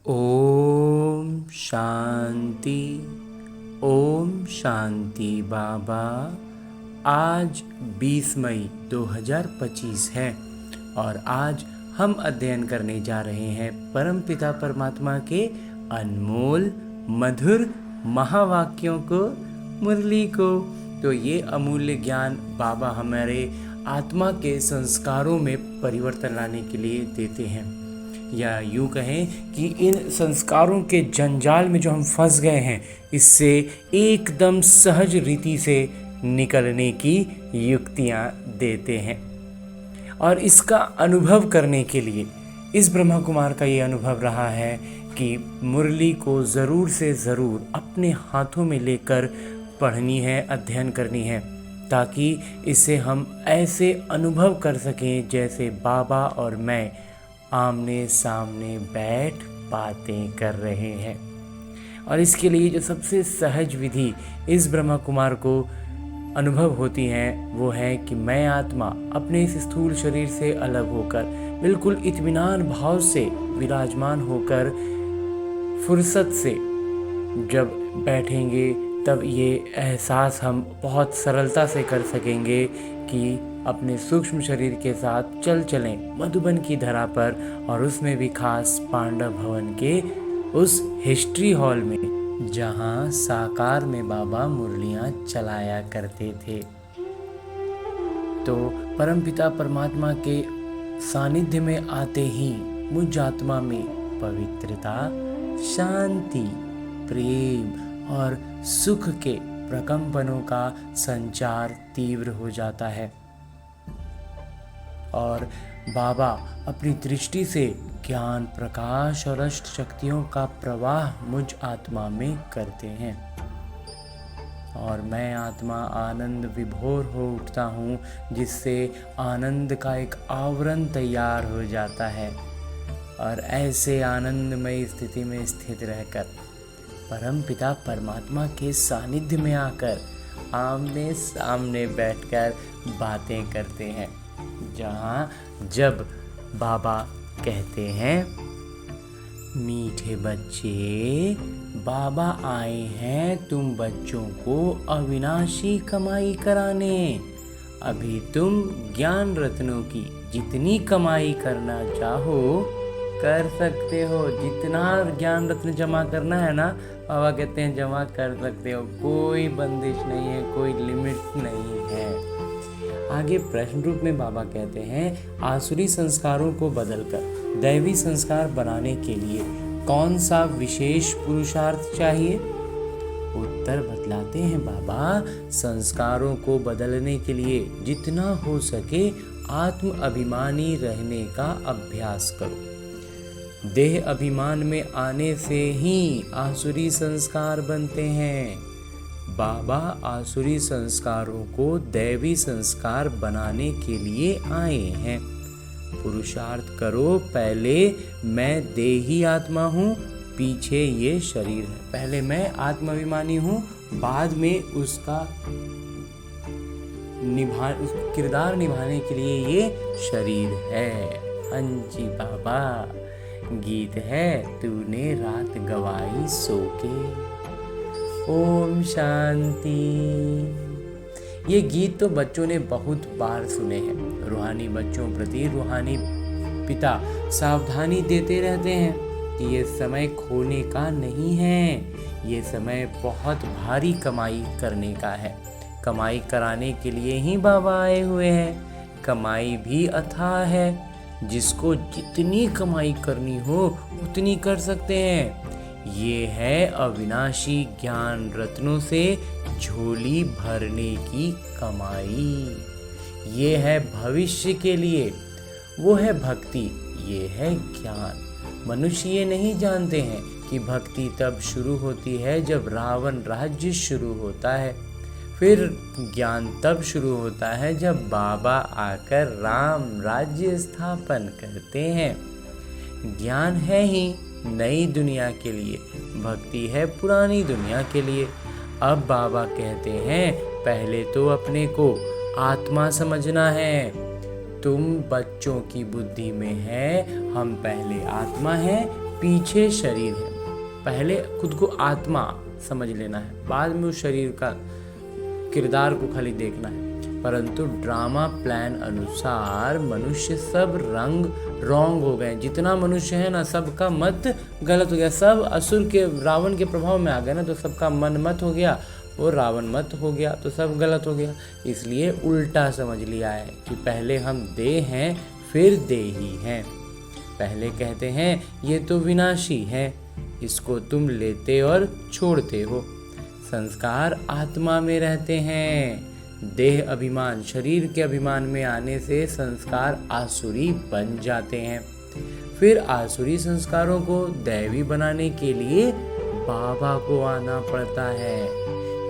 ओम शांति। ओम शांति बाबा। आज 20 मई 2025 है और आज हम अध्ययन करने जा रहे हैं परमपिता परमात्मा के अनमोल मधुर महावाक्यों को, मुरली को। तो ये अमूल्य ज्ञान बाबा हमारे आत्मा के संस्कारों में परिवर्तन लाने के लिए देते हैं, या यूँ कहें कि इन संस्कारों के जंजाल में जो हम फंस गए हैं, इससे एकदम सहज रीति से निकलने की युक्तियाँ देते हैं। और इसका अनुभव करने के लिए इस ब्रह्मा कुमार का ये अनुभव रहा है कि मुरली को ज़रूर से ज़रूर अपने हाथों में लेकर पढ़नी है, अध्ययन करनी है, ताकि इससे हम ऐसे अनुभव कर सकें जैसे बाबा और मैं आमने सामने बैठ बातें कर रहे हैं। और इसके लिए जो सबसे सहज विधि इस ब्रह्मा कुमार को अनुभव होती है वो है कि मैं आत्मा अपने इस स्थूल शरीर से अलग होकर बिल्कुल इत्मीनान भाव से विराजमान होकर फुर्सत से जब बैठेंगे, तब ये एहसास हम बहुत सरलता से कर सकेंगे कि अपने सूक्ष्म शरीर के साथ चलें मधुबन की धरा पर, और उसमें भी खास पांडव भवन के उस हिस्ट्री हॉल में जहाँ साकार में बाबा मुरलियाँ चलाया करते थे। तो परमपिता परमात्मा के सानिध्य में आते ही मुझ आत्मा में पवित्रता, शांति, प्रेम और सुख के प्रकंपनों का संचार तीव्र हो जाता है और बाबा अपनी दृष्टि से ज्ञान, प्रकाश और अष्ट शक्तियों का प्रवाह मुझ आत्मा में करते हैं और मैं आत्मा आनंद विभोर हो उठता हूँ, जिससे आनंद का एक आवरण तैयार हो जाता है। और ऐसे आनंदमय स्थिति में स्थित रहकर परमपिता परमात्मा के सानिध्य में आकर आमने सामने बैठकर बातें करते हैं, जहाँ जब बाबा कहते हैं, मीठे बच्चे, बाबा आए हैं तुम बच्चों को अविनाशी कमाई कराने। अभी तुम ज्ञान रत्नों की जितनी कमाई करना चाहो कर सकते हो। जितना ज्ञान रत्न जमा करना है ना, बाबा कहते हैं जमा कर सकते हो, कोई बंदिश नहीं है, कोई लिमिट नहीं है। आगे प्रश्न रूप में बाबा कहते हैं, आसुरी संस्कारों को बदलकर दैवी संस्कार बनाने के लिए कौन सा विशेष पुरुषार्थ चाहिए? उत्तर बतलाते हैं बाबा, संस्कारों को बदलने के लिए जितना हो सके आत्म अभिमानी रहने का अभ्यास करो। देह अभिमान में आने से ही आसुरी संस्कार बनते हैं। बाबा आसुरी संस्कारों को दैवी संस्कार बनाने के लिए आए हैं। पुरुषार्थ करो, पहले मैं देही आत्मा हूँ, पीछे ये शरीर है। पहले मैं आत्माभिमानी हूँ, बाद में उसका किरदार निभाने के लिए ये शरीर है। अंजी बाबा, गीत है तूने रात गवाई सो के। ओम शांति। ये गीत तो बच्चों ने बहुत बार सुने हैं। रूहानी बच्चों प्रति रूहानी पिता सावधानी देते रहते हैं कि ये समय खोने का नहीं है, ये समय बहुत भारी कमाई करने का है। कमाई कराने के लिए ही बाबा आए हुए हैं। कमाई भी अथाह है, जिसको जितनी कमाई करनी हो उतनी कर सकते हैं। ये है अविनाशी ज्ञान रत्नों से झोली भरने की कमाई। ये है भविष्य के लिए, वो है भक्ति, ये है ज्ञान। मनुष्य ये नहीं जानते हैं कि भक्ति तब शुरू होती है जब रावण राज्य शुरू होता है, फिर ज्ञान तब शुरू होता है जब बाबा आकर राम राज्य स्थापन करते हैं। ज्ञान है ही नई दुनिया के लिए, भक्ति है पुरानी दुनिया के लिए। अब बाबा कहते हैं, पहले तो अपने को आत्मा समझना है। तुम बच्चों की बुद्धि में है, हम पहले आत्मा हैं, पीछे शरीर है। पहले खुद को आत्मा समझ लेना है, बाद में उस शरीर का किरदार को खाली देखना है। परंतु ड्रामा प्लान अनुसार मनुष्य सब रॉन्ग हो गए। जितना मनुष्य है ना, सबका मत गलत हो गया। सब असुर के, रावण के प्रभाव में आ गए ना, तो सबका मन मत हो गया, वो रावण मत हो गया, तो सब गलत हो गया। इसलिए उल्टा समझ लिया है कि पहले हम देह हैं, फिर देही हैं। पहले कहते हैं ये तो विनाशी है, इसको तुम लेते और छोड़ते हो। संस्कार आत्मा में रहते हैं। देह अभिमान, शरीर के अभिमान में आने से संस्कार आसुरी बन जाते हैं। फिर आसुरी संस्कारों को दैवी बनाने के लिए बाबा को आना पड़ता है।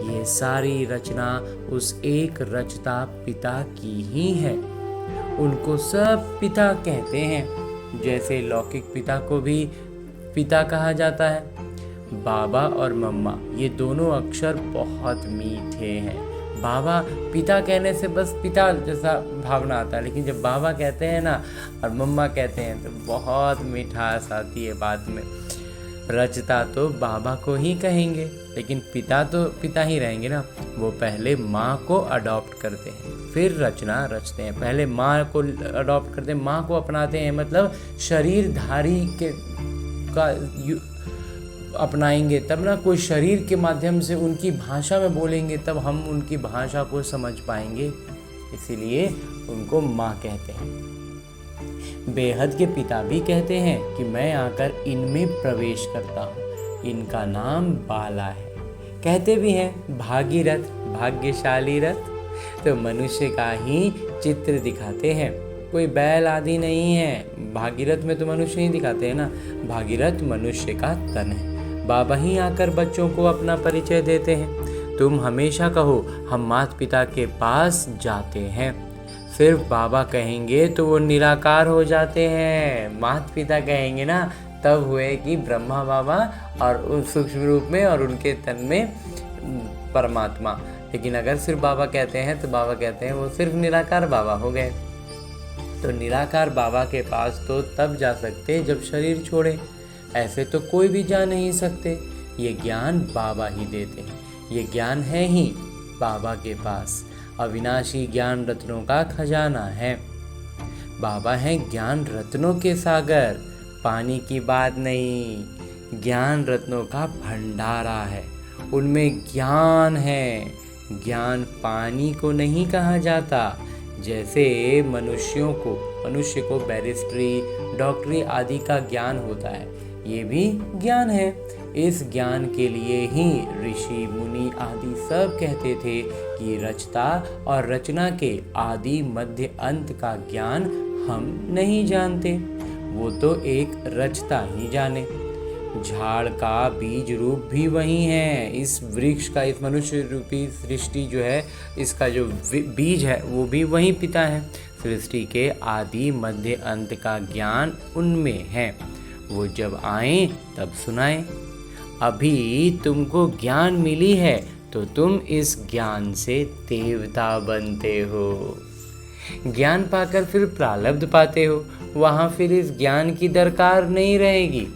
ये सारी रचना उस एक रचता पिता की ही है। उनको सब पिता कहते हैं। जैसे लौकिक पिता को भी पिता कहा जाता है। बाबा और मम्मा ये दोनों अक्षर बहुत मीठे हैं। बाबा, पिता कहने से बस पिता जैसा भावना आता है, लेकिन जब बाबा कहते हैं ना और मम्मा कहते हैं तो बहुत मिठास आती है बात में। रचता तो बाबा को ही कहेंगे, लेकिन पिता तो पिता ही रहेंगे ना। वो पहले माँ को अडॉप्ट करते हैं, फिर रचना रचते हैं। पहले माँ को अडॉप्ट करते हैं, माँ को अपनाते हैं, मतलब शरीरधारी के का अपनाएंगे तब ना, कोई शरीर के माध्यम से उनकी भाषा में बोलेंगे तब हम उनकी भाषा को समझ पाएंगे। इसीलिए उनको माँ कहते हैं। बेहद के पिता भी कहते हैं कि मैं आकर इनमें प्रवेश करता हूँ, इनका नाम बाला है। कहते भी हैं भागीरथ, भाग्यशाली रथ। तो मनुष्य का ही चित्र दिखाते हैं, कोई बैल आदि नहीं है। भागीरथ में तो मनुष्य ही दिखाते हैं ना। भागीरथ मनुष्य का तन है। बाबा ही आकर बच्चों को अपना परिचय देते हैं। तुम हमेशा कहो हम माता पिता के पास जाते हैं। सिर्फ बाबा कहेंगे तो वो निराकार हो जाते हैं। माता पिता कहेंगे ना तब हुए कि ब्रह्मा बाबा और उस सूक्ष्म रूप में और उनके तन में परमात्मा। लेकिन अगर सिर्फ बाबा कहते हैं तो बाबा कहते हैं वो सिर्फ निराकार बाबा हो गए। तो निराकार बाबा के पास तो तब जा सकते जब शरीर छोड़े, ऐसे तो कोई भी जा नहीं सकते। ये ज्ञान बाबा ही देते हैं। ये ज्ञान है ही बाबा के पास। अविनाशी ज्ञान रत्नों का खजाना है। बाबा हैं ज्ञान रत्नों के सागर, पानी की बात नहीं, ज्ञान रत्नों का भंडारा है। उनमें ज्ञान है। ज्ञान पानी को नहीं कहा जाता। जैसे मनुष्य को बैरिस्ट्री, डॉक्टरी आदि का ज्ञान होता है, ये भी ज्ञान है। इस ज्ञान के लिए ही ऋषि मुनि आदि सब कहते थे कि रचता और रचना के आदि मध्य अंत का ज्ञान हम नहीं जानते, वो तो एक रचता ही जाने। झाड़ का बीज रूप भी वही है। इस वृक्ष का, इस मनुष्य रूपी सृष्टि जो है, इसका जो बीज है वो भी वही पिता है। सृष्टि के आदि मध्य अंत का ज्ञान उनमें है। वो जब आए तब सुनाए। अभी तुमको ज्ञान मिली है तो तुम इस ज्ञान से देवता बनते हो। ज्ञान पाकर फिर प्रारब्ध पाते हो, वहाँ फिर इस ज्ञान की दरकार नहीं रहेगी।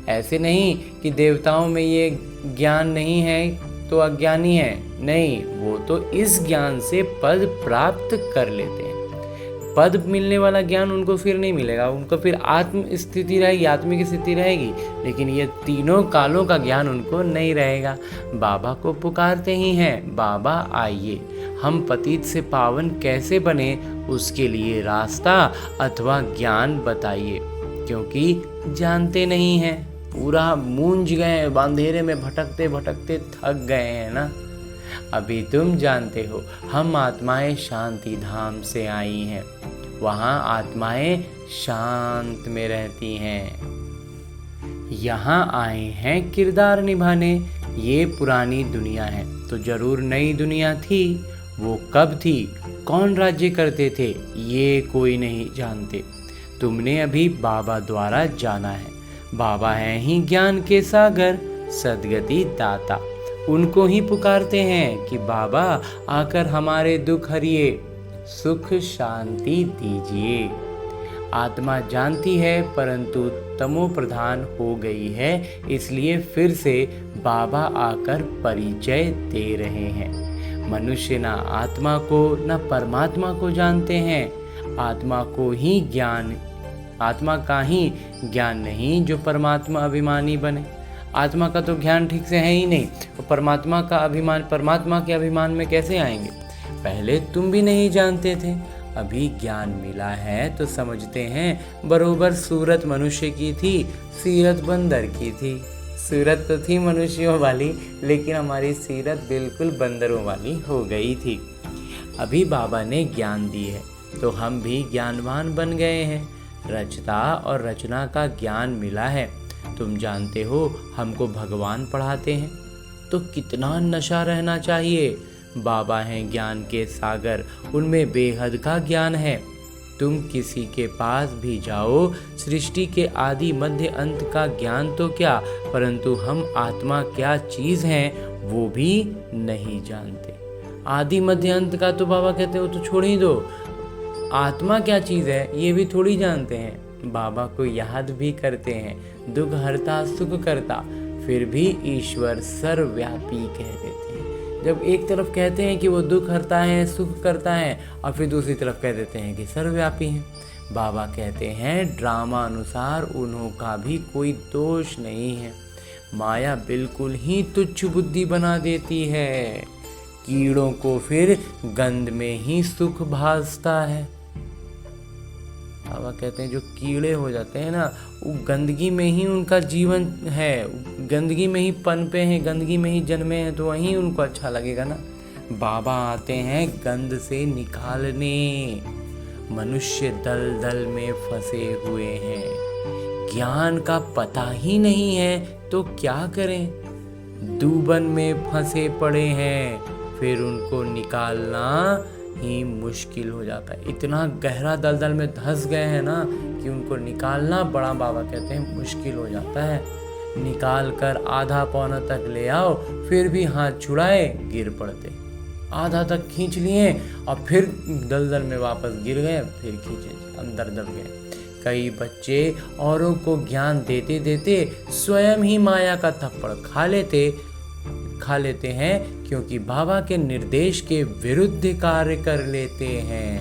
ऐसे नहीं कि देवताओं में ये ज्ञान नहीं है तो अज्ञानी है, नहीं, वो तो इस ज्ञान से पद प्राप्त कर लेते हैं। पद मिलने वाला ज्ञान उनको फिर नहीं मिलेगा, उनको फिर आत्म स्थिति रहेगी, आत्मिक स्थिति रहेगी, लेकिन ये तीनों कालों का ज्ञान उनको नहीं रहेगा। बाबा को पुकारते ही हैं, बाबा आइए, हम पतित से पावन कैसे बने उसके लिए रास्ता अथवा ज्ञान बताइए, क्योंकि जानते नहीं हैं, पूरा मूंझ गए, अंधेरे में भटकते भटकते थक गए हैं ना। अभी तुम जानते हो, हम आत्माएं शांति धाम से आई हैं, वहाँ आत्माएं शांत में रहती हैं। यहाँ आए हैं किरदार निभाने। ये पुरानी दुनिया है तो जरूर नई दुनिया थी। वो कब थी, कौन राज्य करते थे, ये कोई नहीं जानते। तुमने अभी बाबा द्वारा जाना है। बाबा हैं ही ज्ञान के सागर, सद्गति दाता। उनको ही पुकारते हैं कि बाबा आकर हमारे दुख हरिए, सुख शांति दीजिए। आत्मा जानती है परंतु तमो प्रधान हो गई है, इसलिए फिर से बाबा आकर परिचय दे रहे हैं। मनुष्य ना आत्मा को ना परमात्मा को जानते हैं। आत्मा का ही ज्ञान नहीं जो परमात्मा अभिमानी बने। आत्मा का तो ज्ञान ठीक से है ही नहीं, तो परमात्मा के अभिमान में कैसे आएंगे। पहले तुम भी नहीं जानते थे, अभी ज्ञान मिला है तो समझते हैं। बरोबर सूरत मनुष्य की थी, सीरत बंदर की थी। सूरत तो थी मनुष्यों वाली, लेकिन हमारी सीरत बिल्कुल बंदरों वाली हो गई थी। अभी बाबा ने ज्ञान दी है तो हम भी ज्ञानवान बन गए हैं। रचता और रचना का ज्ञान मिला है। तुम जानते हो हमको भगवान पढ़ाते हैं, तो कितना नशा रहना चाहिए। बाबा हैं ज्ञान के सागर, उनमें बेहद का ज्ञान है। तुम किसी के पास भी जाओ, सृष्टि के आदि मध्य अंत का ज्ञान तो क्या, परंतु हम आत्मा क्या चीज़ हैं वो भी नहीं जानते। आदि मध्य अंत का तो बाबा कहते हो तो छोड़ ही दो, आत्मा क्या चीज़ है ये भी थोड़ी जानते हैं। बाबा को याद भी करते हैं, दुख हरता सुख करता, फिर भी ईश्वर सर्वव्यापी कह देते हैं। जब एक तरफ कहते हैं कि वो दुख हरता है सुख करता है, और फिर दूसरी तरफ कह देते हैं कि सर्वव्यापी हैं। बाबा कहते हैं ड्रामा अनुसार उन्हों का भी कोई दोष नहीं है। माया बिल्कुल ही तुच्छ बुद्धि बना देती है। कीड़ों को फिर गंध में ही सुख भासता है। बाबा कहते हैं जो कीड़े हो जाते हैं ना, वो गंदगी में ही उनका जीवन है, गंदगी में ही पनपे हैं, गंदगी में ही जन्मे हैं, तो वहीं उनको अच्छा लगेगा ना। बाबा आते हैं गंध से निकालने। मनुष्य दलदल में फंसे हुए हैं, ज्ञान का पता ही नहीं है तो क्या करें। दूबन में फंसे पड़े हैं, फिर उनको निकालना ही मुश्किल हो जाता है। इतना गहरा दलदल में धंस गए हैं ना कि उनको निकालना बड़ा, बाबा कहते हैं, मुश्किल हो जाता है। निकाल कर आधा पौना तक ले आओ, फिर भी हाथ छुड़ाए गिर पड़ते। आधा तक खींच लिए और फिर दलदल में वापस गिर गए, फिर खींचे अंदर दब गए। कई बच्चे औरों को ज्ञान देते देते स्वयं ही माया का थप्पड़ खा लेते हैं, क्योंकि बाबा के निर्देश के विरुद्ध कार्य कर लेते हैं।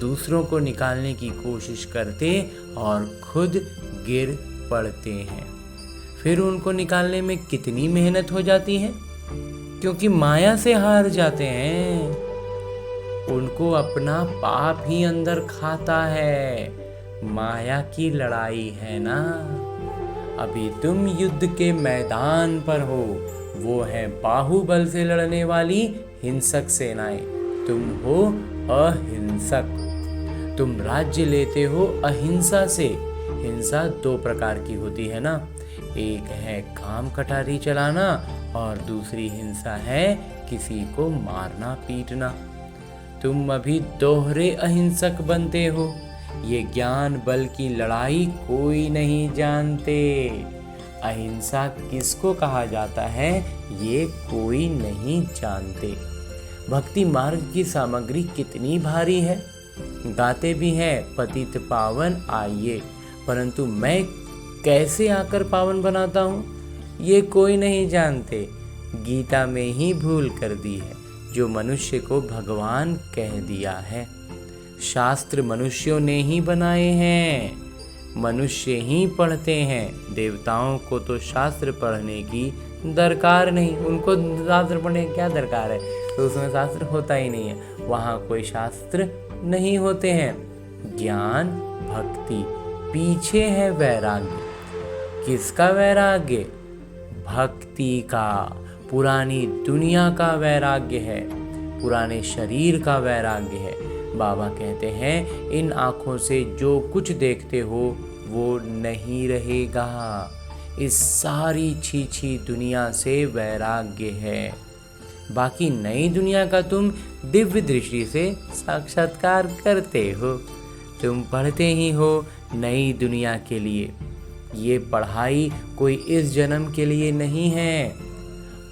दूसरों को निकालने की कोशिश करते और खुद गिर पड़ते हैं। फिर उनको निकालने में कितनी मेहनत हो जाती है, क्योंकि माया से हार जाते हैं। उनको अपना पाप ही अंदर खाता है। माया की लड़ाई है ना। अभी तुम युद्ध के मैदान पर हो, वो है बाहुबल से लड़ने वाली हिंसक सेनाएं, तुम हो अहिंसक। तुम राज्य लेते हो अहिंसा से। हिंसा दो प्रकार की होती है ना, एक है काम कटारी चलाना और दूसरी हिंसा है किसी को मारना पीटना। तुम अभी दोहरे अहिंसक बनते हो। ये ज्ञान बल की लड़ाई कोई नहीं जानते। अहिंसा किसको कहा जाता है ये कोई नहीं जानते। भक्ति मार्ग की सामग्री कितनी भारी है। गाते भी हैं पतित पावन आइए, परंतु मैं कैसे आकर पावन बनाता हूँ ये कोई नहीं जानते। गीता में ही भूल कर दी है जो मनुष्य को भगवान कह दिया है। शास्त्र मनुष्यों ने ही बनाए हैं, मनुष्य ही पढ़ते हैं। देवताओं को तो शास्त्र पढ़ने की दरकार नहीं, उनको शास्त्र पढ़ने की क्या दरकार है, तो उसमें शास्त्र होता ही नहीं है। वहाँ कोई शास्त्र नहीं होते हैं। ज्ञान भक्ति, पीछे है वैराग्य। किसका वैराग्य? भक्ति का। पुरानी दुनिया का वैराग्य है, पुराने शरीर का वैराग्य है। बाबा कहते हैं इन आँखों से जो कुछ देखते हो वो नहीं रहेगा। इस सारी छीछी दुनिया से वैराग्य है। बाकी नई दुनिया का तुम दिव्य दृष्टि से साक्षात्कार करते हो। तुम पढ़ते ही हो नई दुनिया के लिए। ये पढ़ाई कोई इस जन्म के लिए नहीं है,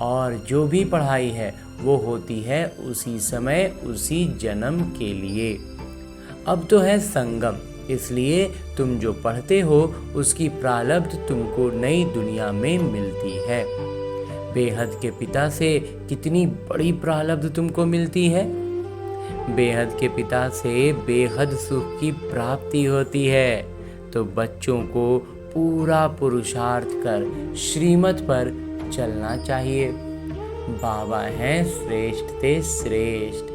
और जो भी पढ़ाई है वो होती है उसी समय उसी जन्म के लिए। अब तो है संगम, इसलिए तुम जो पढ़ते हो उसकी प्रारब्ध तुमको नई दुनिया में मिलती है। बेहद के पिता से कितनी बड़ी प्रारब्ध तुमको मिलती है। बेहद के पिता से बेहद सुख की प्राप्ति होती है। तो बच्चों को पूरा पुरुषार्थ कर श्रीमत पर चलना चाहिए। बाबा हैं श्रेष्ठ ते श्रेष्ठ,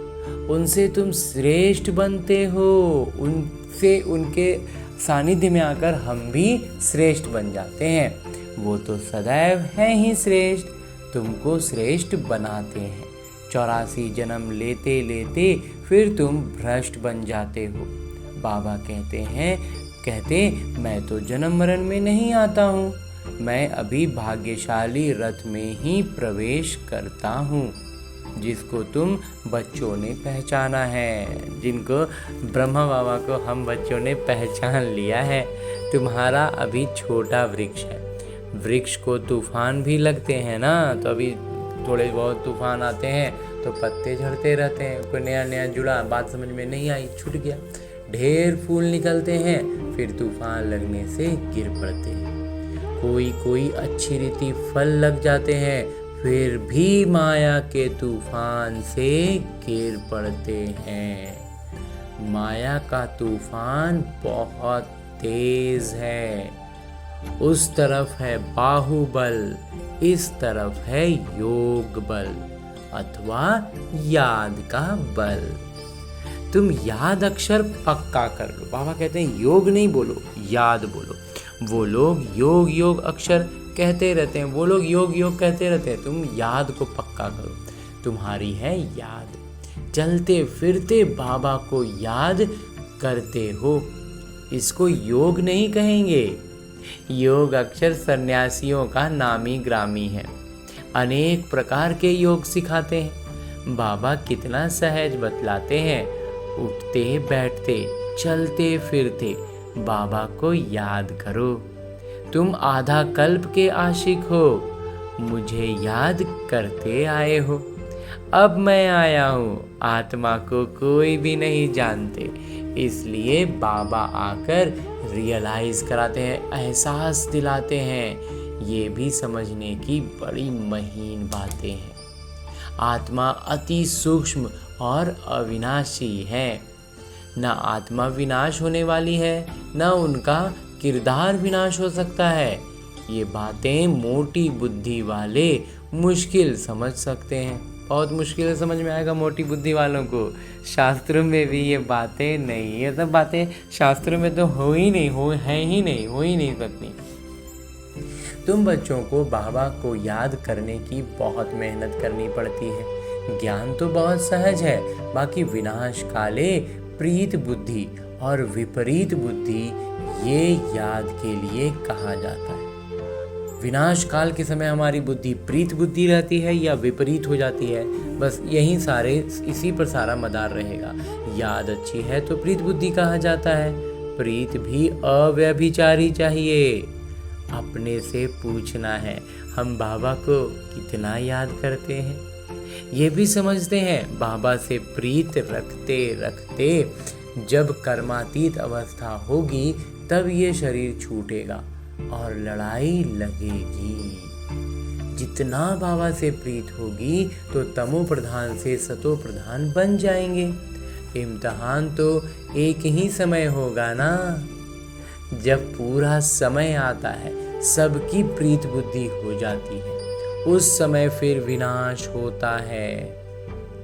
उनसे तुम श्रेष्ठ बनते हो। उनसे उनके सानिध्य में आकर हम भी श्रेष्ठ बन जाते हैं। वो तो सदैव हैं ही श्रेष्ठ, तुमको श्रेष्ठ बनाते हैं। 84 जन्म लेते लेते फिर तुम भ्रष्ट बन जाते हो। बाबा कहते मैं तो जन्म मरण में नहीं आता हूँ, मैं अभी भाग्यशाली रथ में ही प्रवेश करता हूँ। जिसको तुम बच्चों ने पहचाना है, जिनको ब्रह्मा बाबा को हम बच्चों ने पहचान लिया है। तुम्हारा अभी छोटा वृक्ष है। वृक्ष को तूफान भी लगते हैं ना, तो अभी थोड़े बहुत तूफान आते हैं तो पत्ते झड़ते रहते हैं। कोई नया नया जुड़ा, बात समझ में नहीं आई, छूट गया। ढेर फूल निकलते हैं, फिर तूफान लगने से गिर पड़ते हैं। कोई अच्छी रीति फल लग जाते हैं, फिर भी माया के तूफान से गिर पड़ते हैं। माया का तूफान बहुत तेज है। उस तरफ है बाहुबल, इस तरफ है योग बल अथवा याद का बल। तुम याद अक्षर पक्का कर लो। बाबा कहते हैं योग नहीं बोलो, याद बोलो। वो लोग योग योग अक्षर कहते रहते हैं, वो लोग योग योग कहते रहते हैं। तुम याद को पक्का करो। तुम्हारी है याद, चलते फिरते बाबा को याद करते हो। इसको योग नहीं कहेंगे। योग अक्षर सन्यासियों का नामी ग्रामी है। अनेक प्रकार के योग सिखाते हैं। बाबा कितना सहज बतलाते हैं। उठते बैठते चलते फिरते बाबा को याद करो। तुम आधा कल्प के आशिक हो, मुझे याद करते आए हो। अब मैं आया हूँ, आत्मा को कोई भी नहीं जानते। इसलिए बाबा आकर रियलाइज कराते हैं, एहसास दिलाते हैं। ये भी समझने की बड़ी महीन बातें हैं। आत्मा अति सूक्ष्म और अविनाशी है। न आत्मा विनाश होने वाली है, न उनका किरदार विनाश हो सकता है। ये बातें मोटी बुद्धि वाले मुश्किल समझ सकते हैं। बहुत मुश्किल से समझ में आएगा मोटी बुद्धि वालों को। शास्त्रों में भी ये बातें नहीं, ये सब बातें शास्त्रों में तो हो ही नहीं सकती। तुम बच्चों को बाबा को याद करने की बहुत मेहनत करनी पड़ती है। ज्ञान तो बहुत सहज है, बाकी विनाश काले प्रीत बुद्धि और विपरीत बुद्धि ये याद के लिए कहा जाता है। विनाश काल के समय हमारी बुद्धि प्रीत बुद्धि रहती है या विपरीत हो जाती है, बस इसी पर सारा मदार रहेगा। याद अच्छी है तो प्रीत बुद्धि कहा जाता है। प्रीत भी अव्यभिचारी चाहिए। अपने से पूछना है, हम बाबा को कितना याद करते हैं। ये भी समझते हैं बाबा से प्रीत रखते रखते जब कर्मातीत अवस्था होगी तब ये शरीर छूटेगा और लड़ाई लगेगी। जितना बाबा से प्रीत होगी तो तमो प्रधान से सतो प्रधान बन जाएंगे। इम्तिहान तो एक ही समय होगा ना। जब पूरा समय आता है, सबकी प्रीत बुद्धि हो जाती है, उस समय फिर विनाश होता है।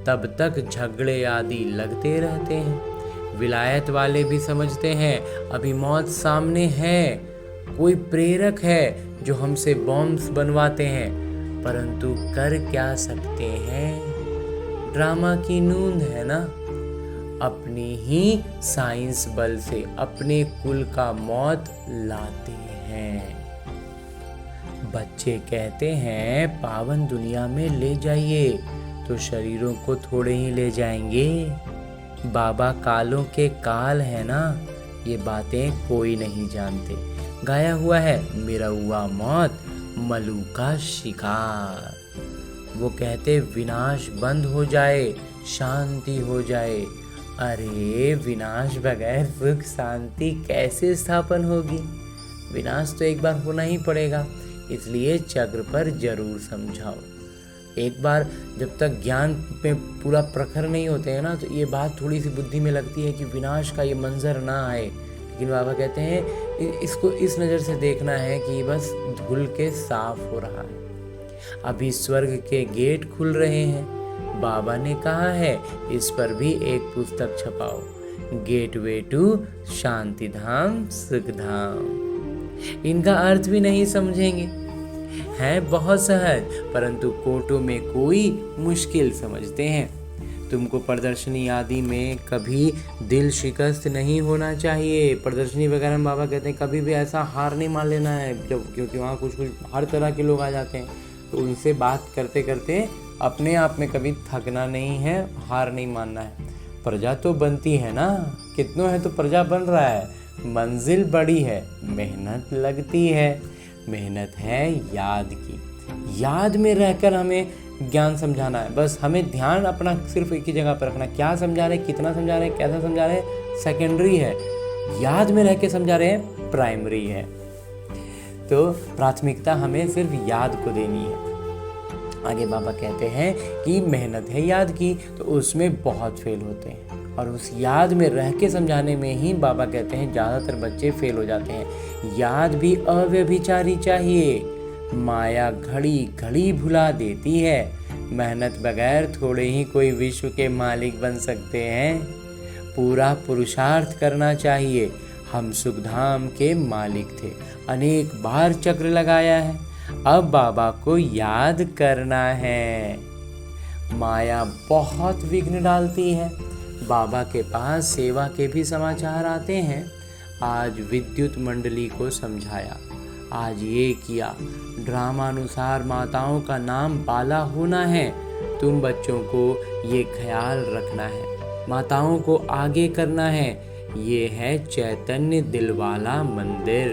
तब तक झगड़े आदि लगते रहते हैं। विलायत वाले भी समझते हैं अभी मौत सामने है, कोई प्रेरक है जो हमसे बॉम्ब्स बनवाते हैं, परंतु कर क्या सकते हैं। ड्रामा की नूंद है ना। अपनी ही साइंस बल से अपने कुल का मौत लाते हैं। बच्चे कहते हैं पावन दुनिया में ले जाइए, तो शरीरों को थोड़े ही ले जाएंगे। बाबा कालों के काल है ना, ये बातें कोई नहीं जानते। गाया हुआ है मेरा हुआ मौत मलू का शिकार। वो कहते विनाश बंद हो जाए, शांति हो जाए, अरे विनाश बगैर सुख शांति कैसे स्थापन होगी? विनाश तो एक बार होना ही पड़ेगा, इसलिए चक्र पर जरूर समझाओ। एक बार जब तक ज्ञान में पूरा प्रखर नहीं होते हैं ना, तो ये बात थोड़ी सी बुद्धि में लगती है कि विनाश का ये मंजर ना आए, लेकिन बाबा कहते हैं इसको इस नज़र से देखना है कि बस धुल के साफ हो रहा है। अभी स्वर्ग के गेट खुल रहे हैं। बाबा ने कहा है इस पर भी एक पुस्तक छपाओ, गेटवे टू शांति धाम सुख धाम। इनका अर्थ भी नहीं समझेंगे, है बहुत सहज, परंतु कोटों में कोई मुश्किल समझते हैं। तुमको प्रदर्शनी आदि में कभी दिल शिकस्त नहीं होना चाहिए। प्रदर्शनी वगैरह में बाबा कहते हैं कभी भी ऐसा हार नहीं मान लेना है, जब क्योंकि वहाँ कुछ हर तरह के लोग आ जाते हैं, तो उनसे बात करते करते अपने आप में कभी थकना नहीं है, हार नहीं मानना है। प्रजा तो बनती है ना, कितनों है तो प्रजा बन रहा है। मंजिल बड़ी है, मेहनत लगती है। मेहनत है याद की, याद में रहकर हमें ज्ञान समझाना है। बस हमें ध्यान अपना सिर्फ एक ही जगह पर रखना, क्या समझा रहे, कितना समझा रहे, कैसा समझा रहे, सेकेंडरी है। याद में रह के समझा रहे हैं, प्राइमरी है। तो प्राथमिकता हमें सिर्फ याद को देनी है। आगे बाबा कहते हैं कि मेहनत है याद की, तो उसमें बहुत फेल होते हैं, और उस याद में रह के समझाने में ही बाबा कहते हैं ज़्यादातर बच्चे फेल हो जाते हैं। याद भी अव्यभिचारी चाहिए, माया घड़ी घड़ी भुला देती है। मेहनत बगैर थोड़े ही कोई विश्व के मालिक बन सकते हैं, पूरा पुरुषार्थ करना चाहिए। हम सुखधाम के मालिक थे, अनेक बार चक्र लगाया है, अब बाबा को याद करना है। माया बहुत विघ्न डालती है। बाबा के पास सेवा के भी समाचार आते हैं। आज विद्युत मंडली को समझाया, आज ये किया। ड्रामानुसार माताओं का नाम बाला होना है। तुम बच्चों को ये ख्याल रखना है, माताओं को आगे करना है। ये है चैतन्य दिलवाला मंदिर।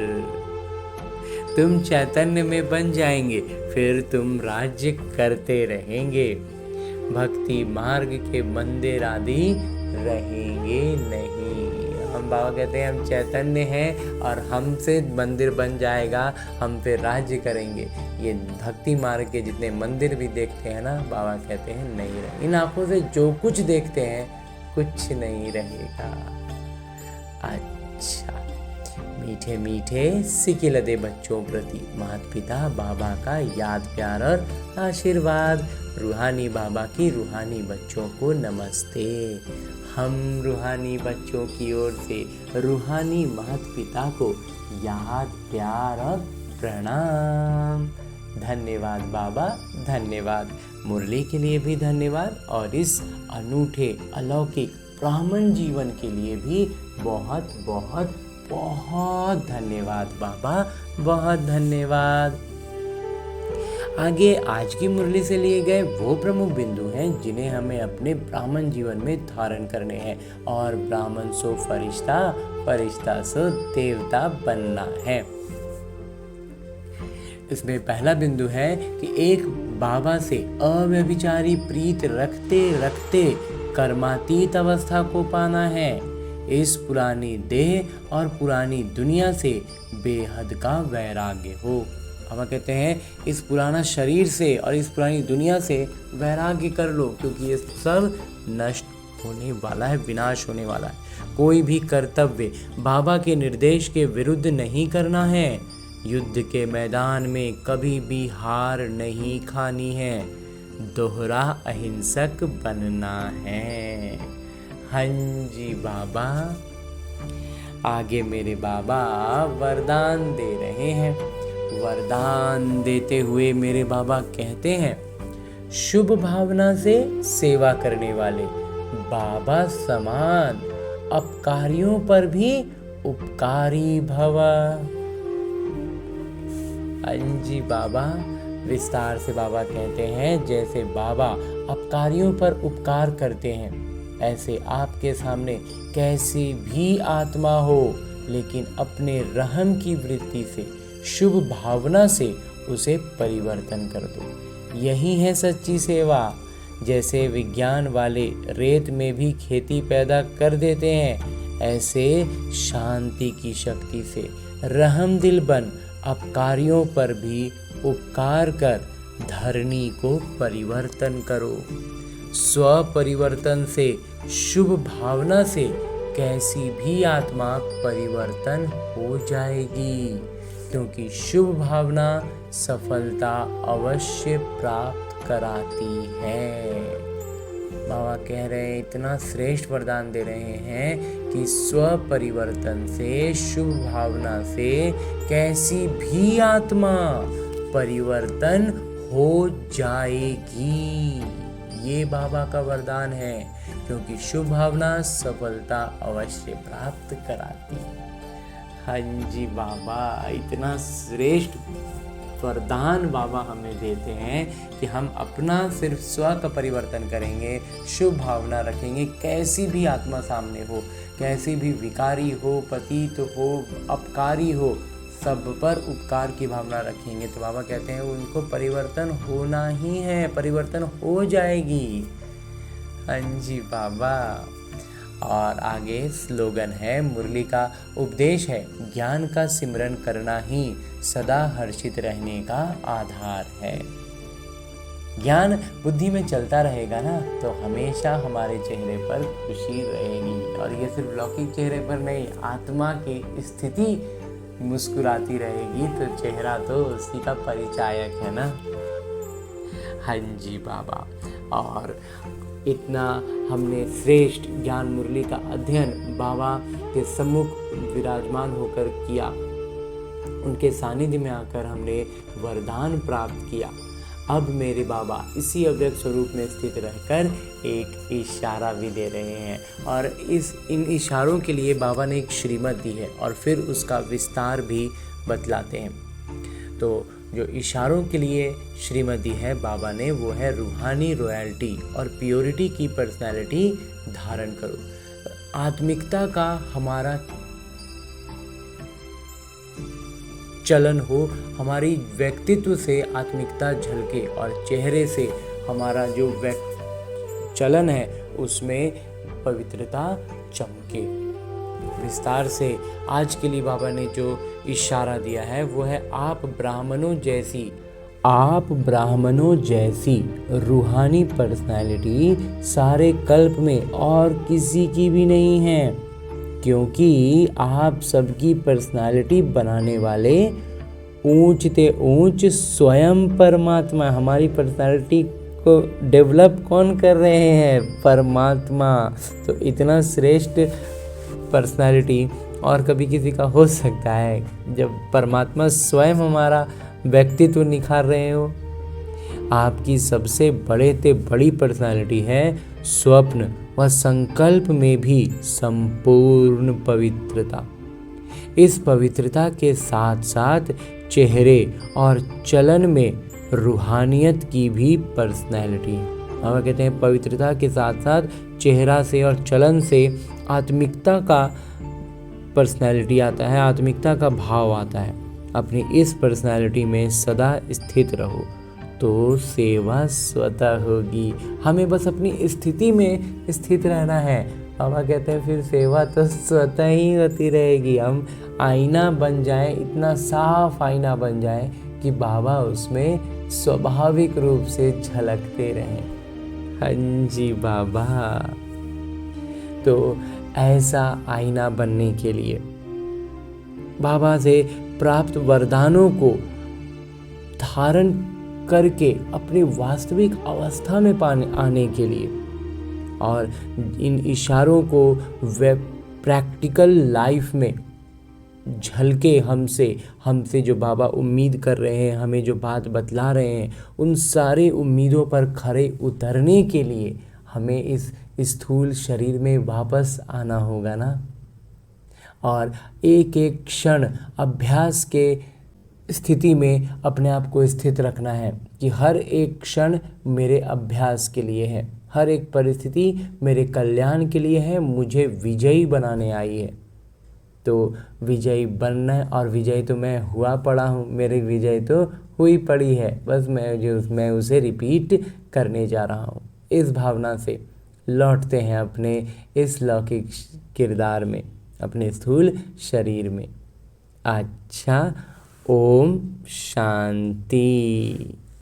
तुम चैतन्य में बन जाएंगे, फिर तुम राज्य करते रहेंगे। भक्ति मार्ग के मंदिर आदि रहेंगे नहीं। हम बाबा कहते हैं हम चैतन्य हैं और हमसे मंदिर बन जाएगा, हम पे राज्य करेंगे। ये भक्ति मार्ग के जितने मंदिर भी देखते हैं ना, बाबा कहते हैं नहीं रहे। इन आंखों से जो कुछ देखते हैं कुछ नहीं रहेगा। अच्छा, मीठे मीठे सिके लदे बच्चों प्रति माता पिता बाबा का याद प्यार और आशीर्वाद। रूहानी बाबा की रूहानी बच्चों को नमस्ते। हम रूहानी बच्चों की ओर से रूहानी माता पिता को याद प्यार और प्रणाम। धन्यवाद बाबा, धन्यवाद। मुरली के लिए भी धन्यवाद, और इस अनूठे अलौकिक ब्राह्मण जीवन के लिए भी बहुत बहुत बहुत धन्यवाद बाबा, बहुत धन्यवाद। आगे आज की मुरली से लिए गए वो प्रमुख बिंदु हैं जिन्हें हमें अपने ब्राह्मण जीवन में धारण करने हैं। और ब्राह्मण सो फरिश्ता, फरिश्ता सो देवता बनना है। इसमें पहला बिंदु है कि एक बाबा से अव्यभिचारी प्रीत रखते रखते कर्मातीत अवस्था को पाना है। इस पुरानी देह और पुरानी दुनिया से बेहद का वैराग्य हो। हम कहते हैं इस पुराना शरीर से और इस पुरानी दुनिया से वैराग्य कर लो, क्योंकि ये सब नष्ट होने वाला है, विनाश होने वाला है। कोई भी कर्तव्य बाबा के निर्देश के विरुद्ध नहीं करना है। युद्ध के मैदान में कभी भी हार नहीं खानी है। दोहरा अहिंसक बनना है। हाँ जी बाबा। आगे मेरे बाबा वरदान दे रहे हैं। वरदान देते हुए मेरे बाबा कहते हैं, शुभ भावना से सेवा करने वाले बाबा समान अपकारियों पर भी उपकारी भव। अंजी बाबा। विस्तार से बाबा कहते हैं, जैसे बाबा अपकारियों पर उपकार करते हैं, ऐसे आपके सामने कैसी भी आत्मा हो, लेकिन अपने रहम की वृत्ति से, शुभ भावना से उसे परिवर्तन कर दो। यही है सच्ची सेवा। जैसे विज्ञान वाले रेत में भी खेती पैदा कर देते हैं, ऐसे शांति की शक्ति से रहमदिल बन अपकारियों पर भी उपकार कर धरनी को परिवर्तन करो। स्व परिवर्तन से, शुभ भावना से कैसी भी आत्मा परिवर्तन हो जाएगी, क्योंकि शुभ भावना सफलता अवश्य प्राप्त कराती है। बाबा कह रहे हैं, इतना श्रेष्ठ वरदान दे रहे हैं कि स्व परिवर्तन से, शुभ भावना से कैसी भी आत्मा परिवर्तन हो जाएगी। ये बाबा का वरदान है, क्योंकि शुभ भावना सफलता अवश्य प्राप्त कराती है। हाँ जी बाबा, इतना श्रेष्ठ वरदान बाबा हमें देते हैं कि हम अपना सिर्फ स्व का परिवर्तन करेंगे, शुभ भावना रखेंगे, कैसी भी आत्मा सामने हो, कैसी भी विकारी हो, पतित हो, अपकारी हो, सब पर उपकार की भावना रखेंगे तो बाबा कहते हैं उनको परिवर्तन होना ही है, परिवर्तन हो जाएगी। हाँ जी बाबा। और आगे स्लोगन है, मुरली का उपदेश है, ज्ञान का सिमरन करना ही सदा हर्षित रहने का आधार है। ज्ञान बुद्धि में चलता रहेगा ना तो हमेशा हमारे चेहरे पर खुशी रहेगी। और ये सिर्फ लौकिक चेहरे पर नहीं, आत्मा की स्थिति मुस्कुराती रहेगी तो चेहरा तो उसी का परिचायक है ना। हाँ जी बाबा। और इतना हमने श्रेष्ठ ज्ञान मुरली का अध्ययन बाबा के सम्मुख विराजमान होकर किया, उनके सानिध्य में आकर हमने वरदान प्राप्त किया। अब मेरे बाबा इसी अव्यक्त स्वरूप में स्थित रहकर एक इशारा भी दे रहे हैं और इन इशारों के लिए बाबा ने एक श्रीमत दी है और फिर उसका विस्तार भी बतलाते हैं। तो जो इशारों के लिए श्रीमत दी है बाबा ने, वो है रूहानी रॉयल्टी और प्योरिटी की पर्सनैलिटी धारण करो। आत्मिकता का हमारा चलन हो, हमारी व्यक्तित्व से आत्मिकता झलके और चेहरे से हमारा जो चलन है उसमें पवित्रता चमके। विस्तार से आज के लिए बाबा ने जो इशारा दिया है वो है, आप ब्राह्मणों जैसी रूहानी पर्सनैलिटी सारे कल्प में और किसी की भी नहीं है, क्योंकि आप सबकी पर्सनालिटी बनाने वाले ऊंच ते ऊंच स्वयं परमात्मा। हमारी पर्सनालिटी को डेवलप कौन कर रहे हैं? परमात्मा। तो इतना श्रेष्ठ पर्सनालिटी और कभी किसी का हो सकता है जब परमात्मा स्वयं हमारा व्यक्तित्व निखार रहे हो। आपकी सबसे बड़े ते बड़ी पर्सनालिटी है स्वप्न व संकल्प में भी संपूर्ण पवित्रता। इस पवित्रता के साथ साथ चेहरे और चलन में रूहानियत की भी पर्सनैलिटी। बाबा कहते हैं पवित्रता के साथ साथ चेहरा से और चलन से आत्मिकता का पर्सनैलिटी आता है, आत्मिकता का भाव आता है। अपनी इस पर्सनैलिटी में सदा स्थित रहो तो सेवा स्वतः होगी। हमें बस अपनी स्थिति में स्थित रहना है। बाबा कहते हैं फिर सेवा तो स्वतः ही होती रहेगी। हम आईना बन जाएं, इतना साफ आईना बन जाएं कि बाबा उसमें स्वाभाविक रूप से झलकते रहें। हाँ जी बाबा। तो ऐसा आईना बनने के लिए बाबा से प्राप्त वरदानों को धारण करके अपनी वास्तविक अवस्था में आने के लिए और इन इशारों को प्रैक्टिकल लाइफ में झलके हमसे जो बाबा उम्मीद कर रहे हैं, हमें जो बात बतला रहे हैं, उन सारे उम्मीदों पर खरे उतरने के लिए हमें इस स्थूल शरीर में वापस आना होगा ना। और एक एक क्षण अभ्यास के स्थिति में अपने आप को स्थित रखना है कि हर एक क्षण मेरे अभ्यास के लिए है, हर एक परिस्थिति मेरे कल्याण के लिए है, मुझे विजयी बनाने आई है। तो विजयी बनना है और विजयी तो मैं हुआ पड़ा हूँ, मेरी विजय तो हुई पड़ी है, बस मैं उसे रिपीट करने जा रहा हूँ। इस भावना से लौटते हैं अपने इस लौकिक किरदार में, अपने स्थूल शरीर में। अच्छा, ओम शांति।